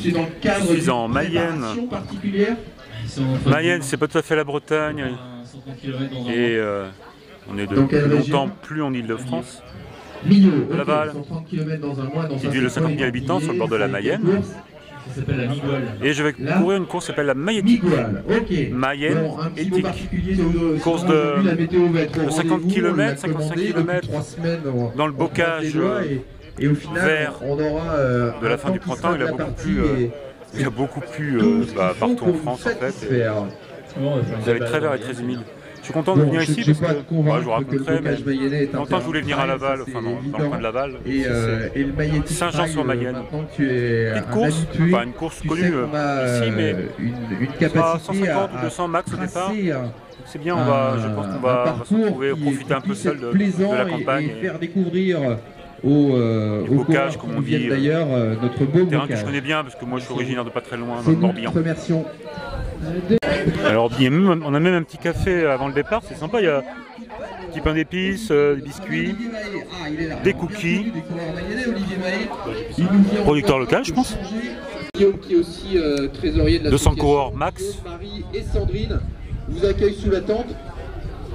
C'est dans le cadre je suis en Mayenne. Mayenne, c'est pas tout à fait la Bretagne. Et on est depuis longtemps plus en Île-de-France. Laval, qui est une ville de 50 000 habitants sur le bord de la Mayenne. Et je vais courir une course qui s'appelle la Maïétique. Mayenne éthique. Course de 50 km, 55 km dans le bocage vert de la fin du printemps. Il y a beaucoup plus partout en France en fait. Vous allez très vert et très humide. Je suis content de venir ici parce que je vous raconterai, mais longtemps je voulais venir à Laval, enfin dans le coin de Laval. Saint-Jean-sur-Mayenne. Petite course, pas une course connue ici, mais une 150 ou 200 max au départ. C'est bien, je pense qu'on va se retrouver, profiter un peu seul de la campagne. Et faire découvrir au bocage, comme on dit, d'ailleurs, notre beau terrain que je connais bien parce que moi je suis originaire de pas très loin, dans le Morbihan. Alors on a même un petit café avant le départ, c'est sympa, il y a un petit pain d'épices, des biscuits, des cookies, producteur local je pense. Qui est aussi trésorier de 200 coureurs max. Marie et Sandrine vous accueillent sous la tente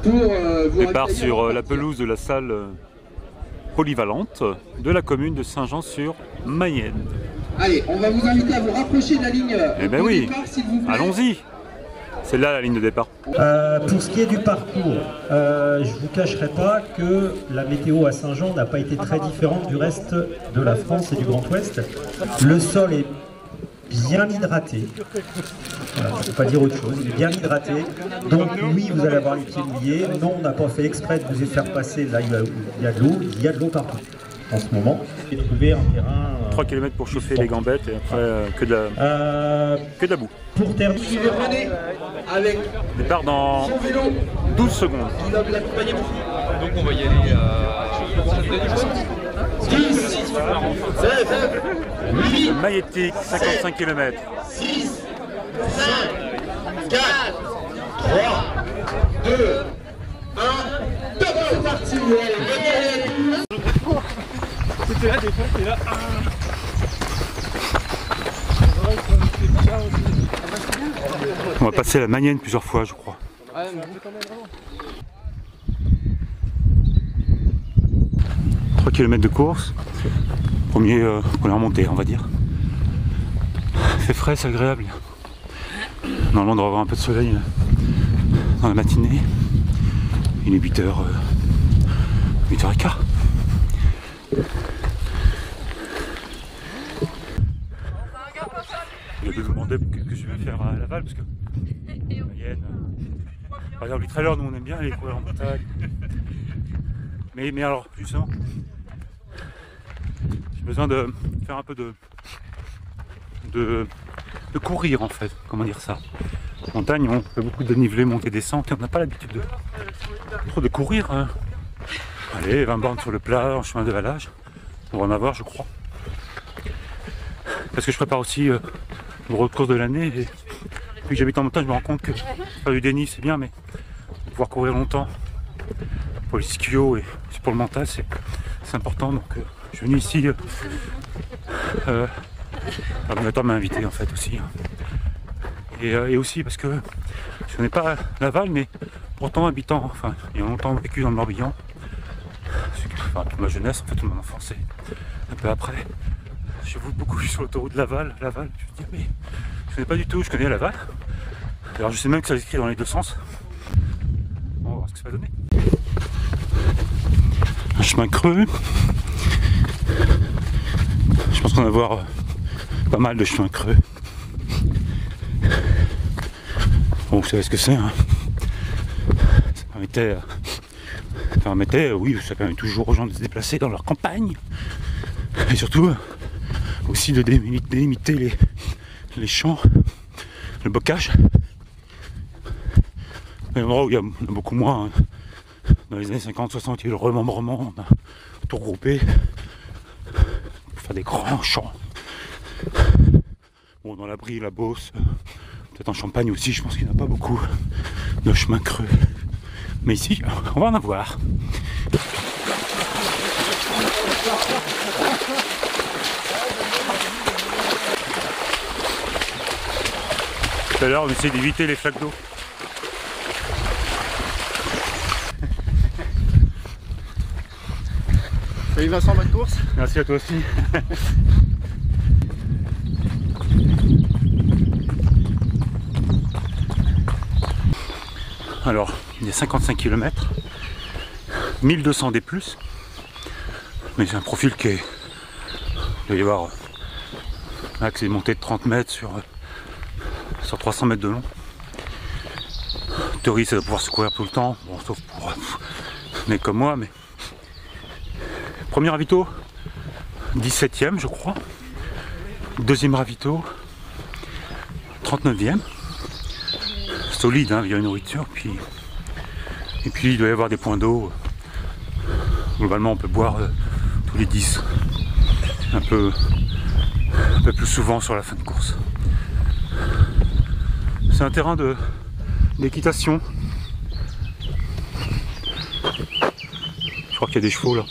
pour vous départ sur la pelouse de la salle polyvalente de la commune de Saint-Jean-sur-Mayenne. Allez, on va vous inviter à vous rapprocher de la ligne de départ, s'il vous plaît. Allons-y. C'est là la ligne de départ. Pour ce qui est du parcours, je ne vous cacherai pas que la météo à Saint-Jean n'a pas été très différente du reste de la France et du Grand Ouest. Le sol est bien hydraté. Voilà, je ne peux pas dire autre chose, il est bien hydraté. Donc oui, vous allez avoir les pieds mouillés. Non, on n'a pas fait exprès de vous y faire passer là il y a de l'eau partout. En ce moment, j'ai trouvé un terrain... 3 km pour chauffer les gambettes et après que de la boue. Pour terminer, avec départ dans 12 secondes. Donc on va y aller à 10, 9, 8, Maïétique, 55 km. 6, 5, 4, 3, 2, 1, top, c'est parti. C'était là, des fois, c'est là. On va passer la Mayenne plusieurs fois, je crois. 3 km de course. Première montée, on va dire. C'est frais, c'est agréable. Normalement, on devrait avoir un peu de soleil dans la matinée. Il est 8h15. Je vais vous demander ce que je vais faire à Laval parce que Mayenne, par exemple les trailers, nous on aime bien aller courir en montagne. Mais alors justement, j'ai besoin de faire un peu de courir en fait, comment dire ça. En montagne on fait beaucoup de dénivelé, montée, descente et on n'a pas l'habitude de courir. Hein. Allez, 20 bornes sur le plat, en chemin de halage, on va en avoir je crois. Parce que je prépare aussi une grosse course de l'année et depuis que j'habite en montagne je me rends compte que faire du déni c'est bien mais pouvoir courir longtemps pour les ischio et pour le mental c'est important donc je suis venu ici l'animateur m'a invité en fait aussi et aussi parce que je connais pas Laval mais pourtant habitant, enfin ayant longtemps vécu dans le Morbihan, toute ma jeunesse en fait, toute mon enfance et un peu après. Je roule beaucoup sur l'autoroute de Laval, je me dis mais je connais pas du tout, je connais Laval. Alors je sais même que ça s'écrit dans les deux sens. On va voir ce que ça va donner. Un chemin creux. Je pense qu'on va avoir pas mal de chemins creux. Bon, vous savez ce que c'est, hein. Ça permet toujours aux gens de se déplacer dans leur campagne. Et surtout, aussi de délimiter les champs, le bocage. Un endroit où il y en a beaucoup moins. Hein. Dans les années 50-60, il y a eu le remembrement, on a tout regroupé pour faire des grands champs. Bon, dans la Brie, la Beauce, peut-être en Champagne aussi, je pense qu'il n'y en a pas beaucoup de chemins creux. Mais ici, on va en avoir. Tout à l'heure, on essaie d'éviter les flaques d'eau. Salut Vincent, bonne course. Merci à toi aussi. Alors, il y a 55 km, 1200 D+, mais c'est un profil qui est... Il doit y avoir max des montées de 30 mètres sur 300 mètres de long. En théorie, ça doit pouvoir se courir tout le temps, bon, sauf pour mais comme moi. Mais premier ravito, 17e je crois. Deuxième ravito, 39e. Solide, hein, il y a une nourriture, et puis il doit y avoir des points d'eau. Globalement, on peut boire tous les 10, un peu plus souvent sur la fin de course. C'est un terrain d'équitation. Je crois qu'il y a des chevaux là.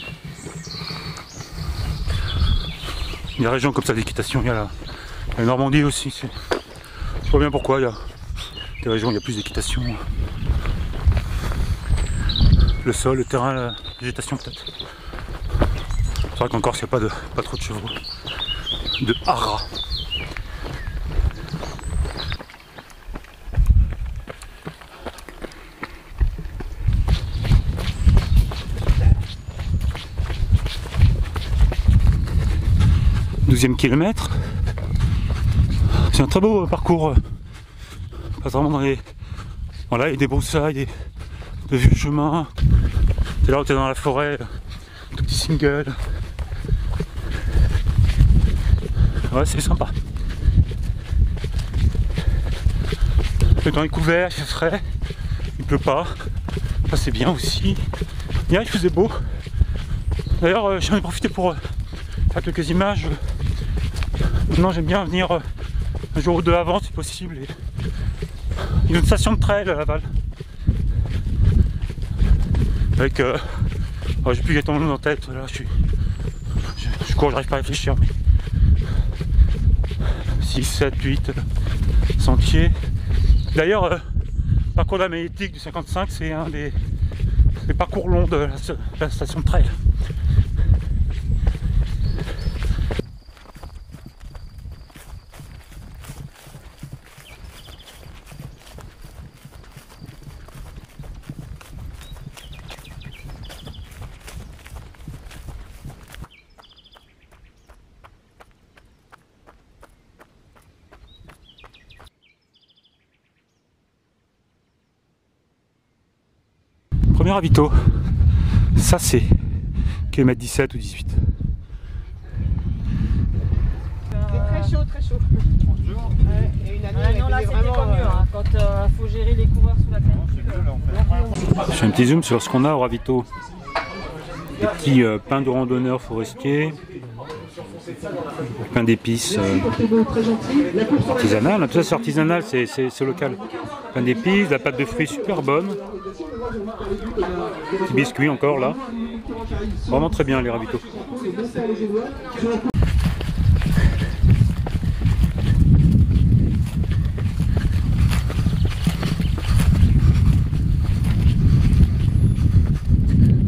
Il y a des régions comme ça d'équitation, il y a la Normandie aussi. Je vois bien pourquoi il y a des régions où il y a plus d'équitation. Le sol, le terrain, la végétation peut-être. C'est vrai qu'en Corse il n'y a pas trop de chevaux. De haras. Douzième kilomètre. C'est un très beau parcours. Pas vraiment dans les... Voilà, il y a des broussailles, de vieux chemins. C'est là où tu es dans la forêt, tout petit single. Ouais, c'est sympa. Le temps est couvert, il fait frais, il pleut pas. Ça c'est bien aussi. Hier il faisait beau. D'ailleurs j'en ai profité pour faire quelques images. Maintenant j'aime bien venir un jour ou deux avant si possible. Il y a une station de trail à Laval. Avec oh, j'ai plus qu'il y a ton nom en tête, là je cours, j'arrive pas à réfléchir, mais 6, 7, 8 sentiers. D'ailleurs, le parcours de la magnétique du 55, c'est un des parcours longs de la station de trail. Premier ravito, ça c'est km 17 ou 18. C'est très chaud, très chaud. Et une année, non, là c'était pas mieux, hein, quand il faut gérer les coureurs sous la canicule. Je fais un petit zoom sur ce qu'on a au ravito. Des petits pains de randonneurs forestiers, pain d'épices artisanal. Tout ça c'est artisanal, c'est local. Pain d'épices, la pâte de fruits super bonne. Petit biscuit encore là. Vraiment très bien les ravitaux.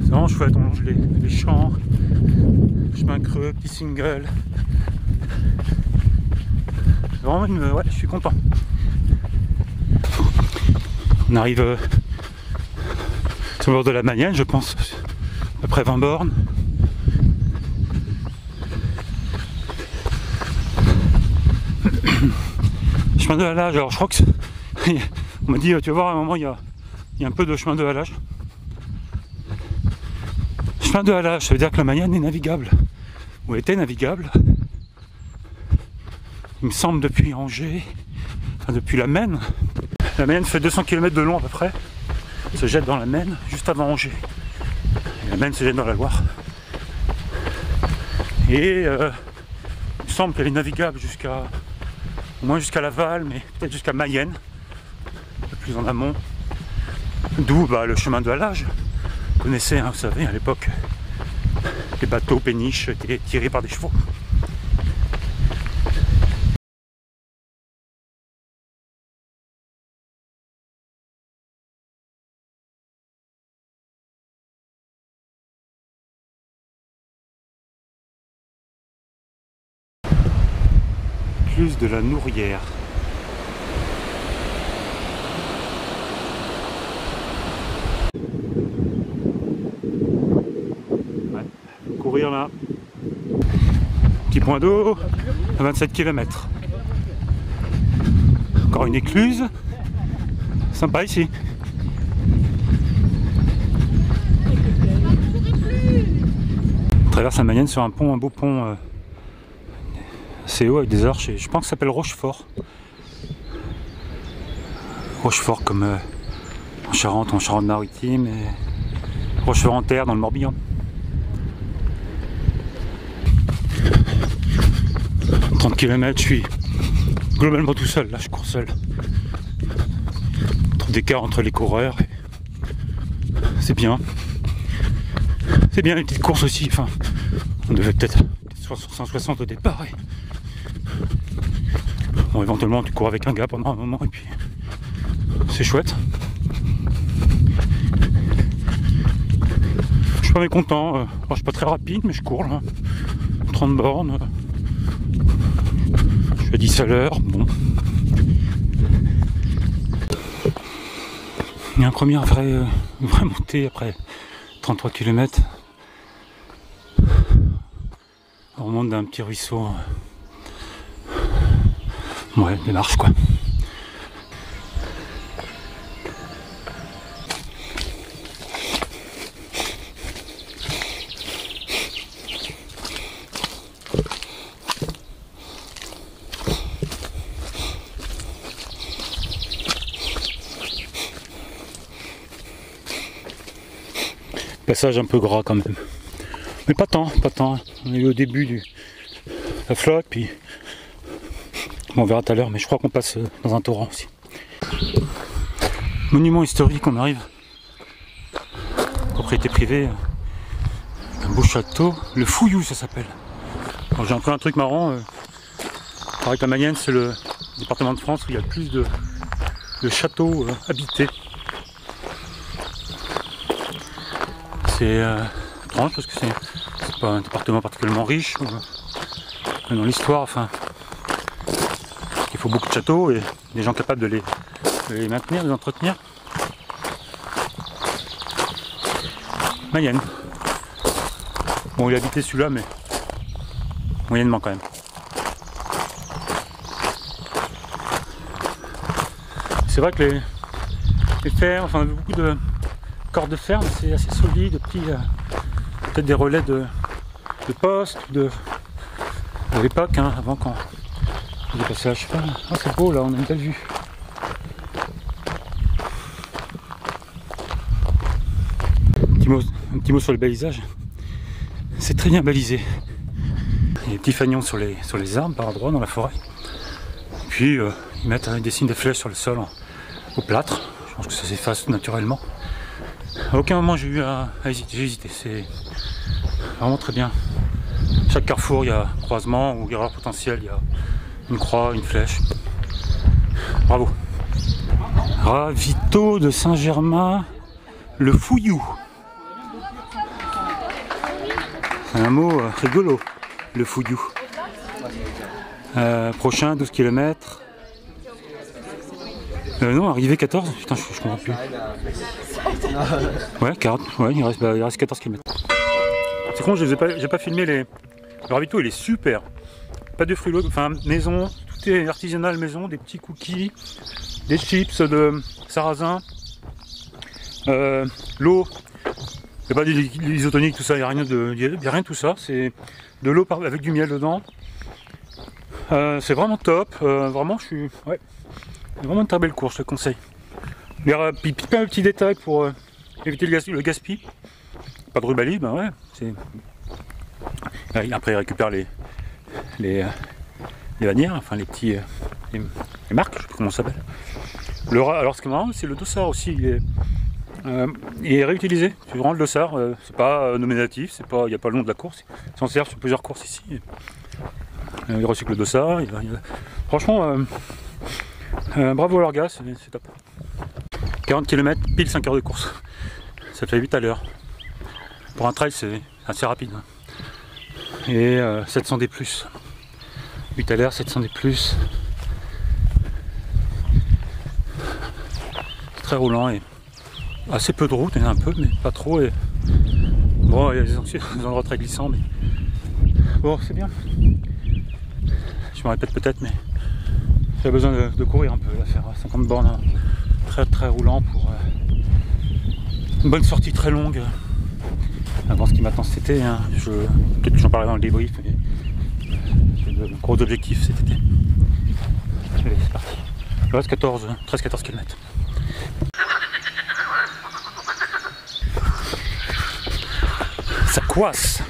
C'est vraiment chouette, on longe les champs, chemin creux, petit single. Vraiment ouais, je suis content. On arrive sur le bord de la Mayenne, je pense, à peu près 20 bornes. Chemin de halage, alors je crois que on m'a dit, tu vas voir, à un moment il y a un peu de chemin de halage. Chemin de halage, ça veut dire que la Mayenne est navigable, ou était navigable. Il me semble depuis Angers, enfin depuis la Maine. La Mayenne fait 200 km de long à peu près, se jette dans la Maine juste avant Angers. Et la Maine se jette dans la Loire. Et il me semble qu'elle est navigable jusqu'à, au moins jusqu'à Laval, mais peut-être jusqu'à Mayenne, un peu plus en amont. D'où le chemin de halage. Vous connaissez, hein, vous savez, à l'époque, les bateaux péniches étaient tirés par des chevaux. l'écluse de la Nourrière. Ouais. Courir là. Petit point d'eau à 27 km. Encore une écluse. Sympa ici. On traverse la Mayenne sur un pont, un beau pont assez haut avec des arches. Et je pense que ça s'appelle Rochefort. Rochefort comme en Charente, en Charente-Maritime et Rochefort-en-Terre dans le Morbihan. 30 km, je suis globalement tout seul, là je cours seul. Trop d'écart entre les coureurs, c'est bien. C'est bien les petites courses aussi, enfin, on devait peut-être 160 au départ. Et... Bon, éventuellement tu cours avec un gars pendant un moment et puis c'est chouette. Je suis pas mécontent, je suis pas très rapide mais je cours là, 30 bornes. Je suis à 10 à l'heure, bon. Il y a une première vraie montée après 33 km. On remonte d'un petit ruisseau. Ouais, des marches quoi. Passage un peu gras quand même, mais pas tant. On est au début de la flotte, puis bon, on verra tout à l'heure, mais je crois qu'on passe dans un torrent aussi. Monument historique, on arrive. Propriété privée, un beau château, le Fouillou ça s'appelle. J'ai appris un truc marrant, avec la Mayenne, c'est le département de France où il y a le plus de châteaux habités. C'est étrange parce que c'est pas un département particulièrement riche dans l'histoire, enfin il faut beaucoup de châteaux et des gens capables de les maintenir, de les entretenir. Mayenne. Bon, il est habité celui-là mais moyennement quand même. C'est vrai que les fers, enfin beaucoup de cordes de fer, mais c'est assez solide, peut-être des relais de poste, de l'époque, hein, avant quand il est passé, je sais pas. Oh, c'est beau là, on a une belle vue. Un petit mot sur le balisage. C'est très bien balisé. Il y a des petits fanions sur les arbres par endroits dans la forêt. Puis ils mettent des signes de flèches sur le sol au plâtre. Je pense que ça s'efface naturellement. À aucun moment j'ai eu à hésiter, j'ai hésité, c'est vraiment très bien. Chaque carrefour il y a un croisement ou erreur potentielle, il y a une croix, une flèche. Bravo. Ravito de Saint-Germain, le Fouillou. C'est un mot rigolo, le Fouillou. Prochain 12 km. Non, arrivé 14, putain je comprends plus. Ouais, 40, ouais, il reste 14 km. C'est con, j'ai pas filmé le ravito, il est super. Pas de fruits, enfin maison, tout est artisanal maison, des petits cookies, des chips de sarrasin, l'eau, il n'y a pas d'isotonique, tout ça, il n'y a rien de tout ça, c'est de l'eau avec du miel dedans. C'est vraiment top, vraiment je suis... Ouais. C'est vraiment une très belle course, je te conseille. Puis plein de petits détails pour éviter le gaspillage. Pas de rubalie, ben ouais. Après il récupère les bannières, enfin les petits les marques, je sais pas comment ça s'appelle. Alors ce qui est marrant, c'est le dossard aussi. Il est réutilisé. Tu rends le dossard, c'est pas nominatif, il n'y a pas le nom de la course. Il s'en sert sur plusieurs courses ici. Il recycle le dossard. Franchement. Bravo à leur gars, c'est top. 40 km, pile 5 heures de course. Ça fait 8 à l'heure. Pour un trail, c'est assez rapide. Hein. Et 700 D+. 8 à l'air, 700 des plus. Très roulant et assez peu de route, il y en a un peu, mais pas trop. Et bon, il y a des endroits très glissants, mais bon, c'est bien. Je me répète peut-être, mais j'ai besoin de courir un peu, là, faire 50 bornes, hein, très roulant pour une bonne sortie très longue. Avant ce qui m'attend cet été, hein, peut-être que j'en parlerai dans le débrief, mais j'ai de gros objectifs cet été. Allez, c'est parti. Il reste 13-14 km. Ça coince.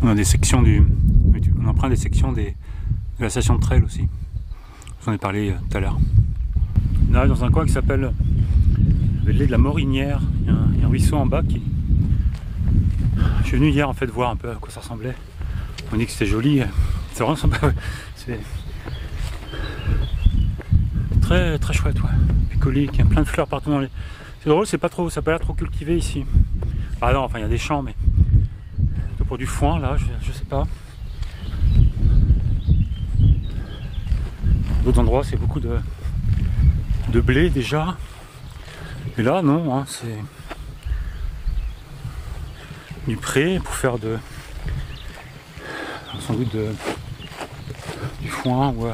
On a des sections on emprunte des sections de la station de trail aussi. J'en ai parlé tout à l'heure. On arrive dans un coin qui s'appelle le lait de la Morinière. Il y a un ruisseau en bas qui. Je suis venu hier en fait voir un peu à quoi ça ressemblait. On dit que c'était joli. C'est vraiment sympa. Ouais. C'est très chouette, ouais. Bucolique, il y a plein de fleurs partout dans les. C'est drôle, c'est pas trop, ça n'a pas l'air trop cultivé ici. Ah non, enfin il y a des champs, mais pour du foin là, je sais pas. D'autres endroits, c'est beaucoup de blé déjà. Et là, non, hein, c'est du pré pour faire sans doute du foin ou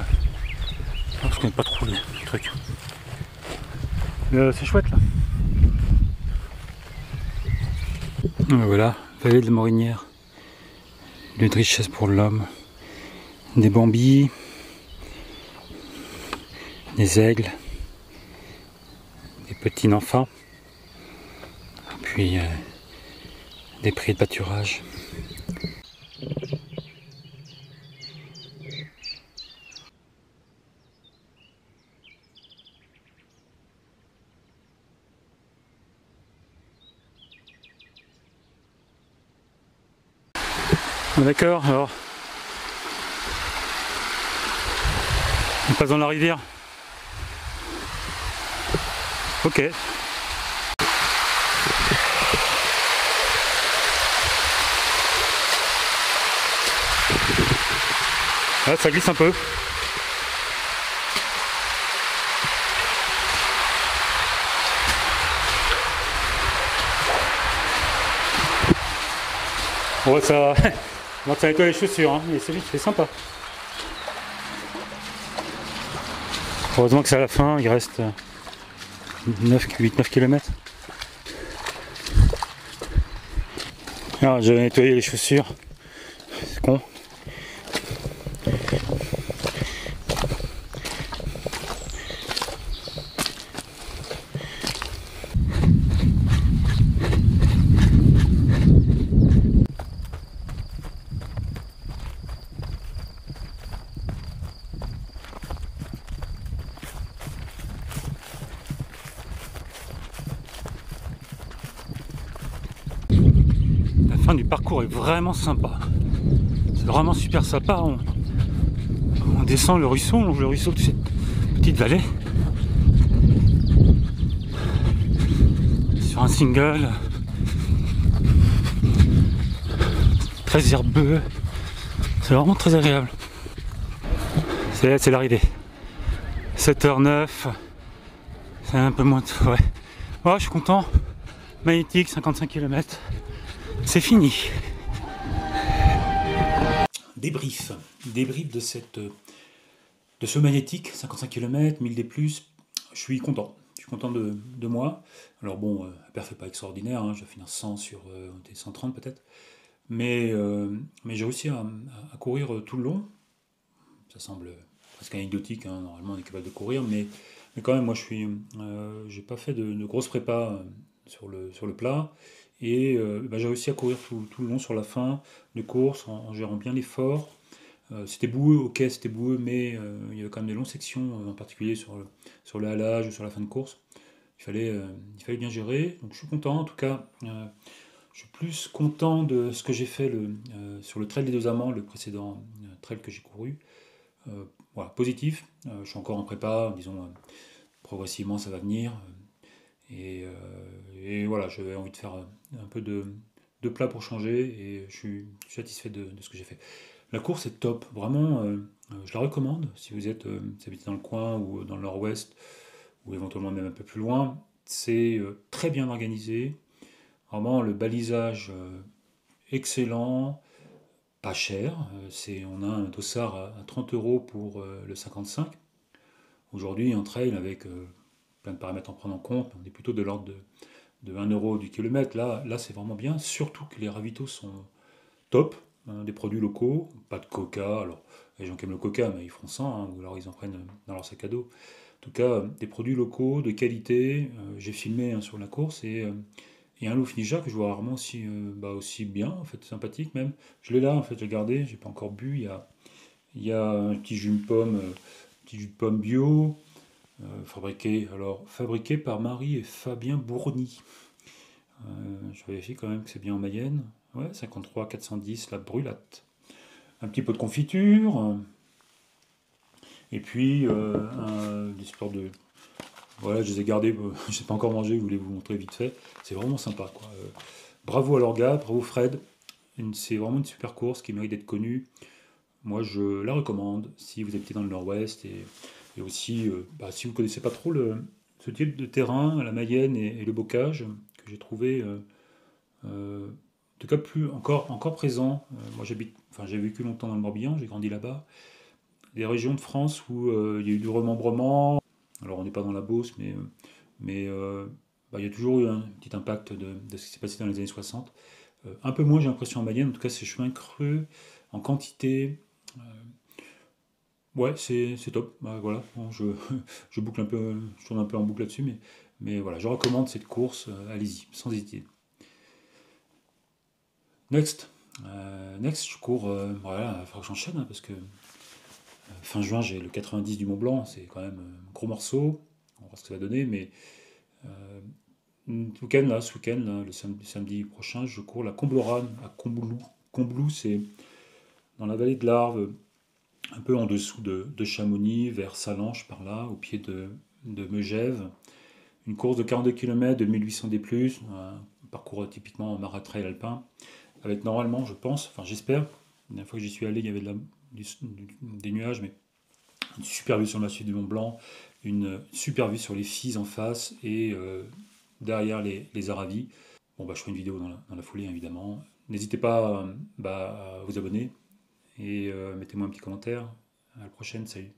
je connais pas trop les trucs. Mais c'est chouette là. Et voilà, vallée de la Morinière. Lieu de richesse pour l'homme. Des bambis, des aigles, des petits nympins, puis des prés de pâturage. D'accord, alors on passe dans la rivière. Ok. Là, ça glisse un peu. Bon, ça nettoie les chaussures, hein, mais c'est sympa. Heureusement que c'est à la fin, il reste 8-9 km. Alors, je vais nettoyer les chaussures. C'est con. Du parcours est vraiment sympa, c'est vraiment super sympa. On descend le ruisseau, on longe le ruisseau de cette petite vallée sur un single très herbeux, c'est vraiment très agréable. C'est l'arrivée, 7h09, c'est un peu moins de... ouais. Oh, je suis content, magnétique, 55 km. C'est fini. Débrief de ce magnétique, 55 km, 1000 D+, je suis content. Je suis content de moi. Alors bon, la perf n'est pas extraordinaire, hein, je vais finir 100 sur des 130 peut-être. Mais j'ai réussi à courir tout le long. Ça semble presque anecdotique, hein, normalement on est capable de courir, mais quand même moi j'ai pas fait de grosses prépas sur le plat. Et j'ai réussi à courir tout le long sur la fin de course en gérant bien l'effort. C'était boueux, ok, c'était boueux, mais il y avait quand même des longues sections, en particulier sur le halage ou sur la fin de course. Il fallait bien gérer, donc je suis content. En tout cas, je suis plus content de ce que j'ai fait sur le trail des 2 amants, le précédent trail que j'ai couru. Voilà, positif. Je suis encore en prépa, disons, progressivement ça va venir. Et voilà, j'avais envie de faire un peu de plat pour changer, et je suis satisfait de ce que j'ai fait. La course est top, vraiment, je la recommande si vous habitez dans le coin ou dans le nord-ouest, ou éventuellement même un peu plus loin. C'est très bien organisé, vraiment le balisage excellent, pas cher. On a un dossard à 30 € pour le 55. Aujourd'hui, en trail, avec plein de paramètres à prendre en compte, on est plutôt de l'ordre de 1 € du kilomètre. Là c'est vraiment bien, surtout que les ravitaux sont top, hein, des produits locaux, pas de coca. Alors, les gens qui aiment le coca, mais ils font ça, hein, ou alors ils en prennent dans leur sac à dos. En tout cas, des produits locaux, de qualité. J'ai filmé hein, sur la course, et il y a un loup Ninja que je vois rarement aussi bien, en fait, sympathique même. Je l'ai là, en fait, j'ai gardé, j'ai pas encore bu. Il y a un petit jus de pomme bio, fabriqué par Marie et Fabien Bourny. Je vérifie quand même que c'est bien en Mayenne. Ouais, 53 410, la brulate. Un petit peu de confiture. Et puis, des sortes de... Voilà, je les ai gardés, je ne sais pas encore mangé, je voulais vous montrer vite fait. C'est vraiment sympa, quoi. Bravo à l'orga, bravo Fred. C'est vraiment une super course qui mérite d'être connue. Moi, je la recommande si vous habitez dans le nord-ouest, et aussi, si vous ne connaissez pas trop ce type de terrain, la Mayenne et le bocage, que j'ai trouvé, en tout cas, encore présent. Moi, j'ai vécu longtemps dans le Morbihan, j'ai grandi là-bas. Des régions de France où il y a eu du remembrement. Alors, on n'est pas dans la Beauce, mais il y a toujours eu un petit impact de ce qui s'est passé dans les années 60. Un peu moins, j'ai l'impression, en Mayenne. En tout cas, ces chemins creux, en quantité. Ouais, c'est top. Voilà, bon, je boucle un peu, je tourne un peu en boucle là-dessus, mais voilà, je recommande cette course. Allez-y, sans hésiter. Next, je cours. Voilà, il faudra que j'enchaîne, hein, parce que fin juin, j'ai le 90 du Mont Blanc. C'est quand même un gros morceau. On va voir ce que ça va donner, mais ce week-end, là, le samedi prochain, je cours la Combloran à Combloux. Combloux, c'est dans la vallée de l'Arve, un peu en dessous de Chamonix, vers Salanches, par là, au pied de Megève. Une course de 42 km, de 1800 D+, un parcours typiquement maratrail alpin, avec normalement, je pense, enfin j'espère, la dernière fois que j'y suis allé, il y avait des nuages, mais une super vue sur le massif du Mont Blanc, une super vue sur les Fises en face, et derrière les Aravis. Bon, je ferai une vidéo dans la foulée, évidemment. N'hésitez pas à vous abonner, et mettez-moi un petit commentaire. À la prochaine, salut.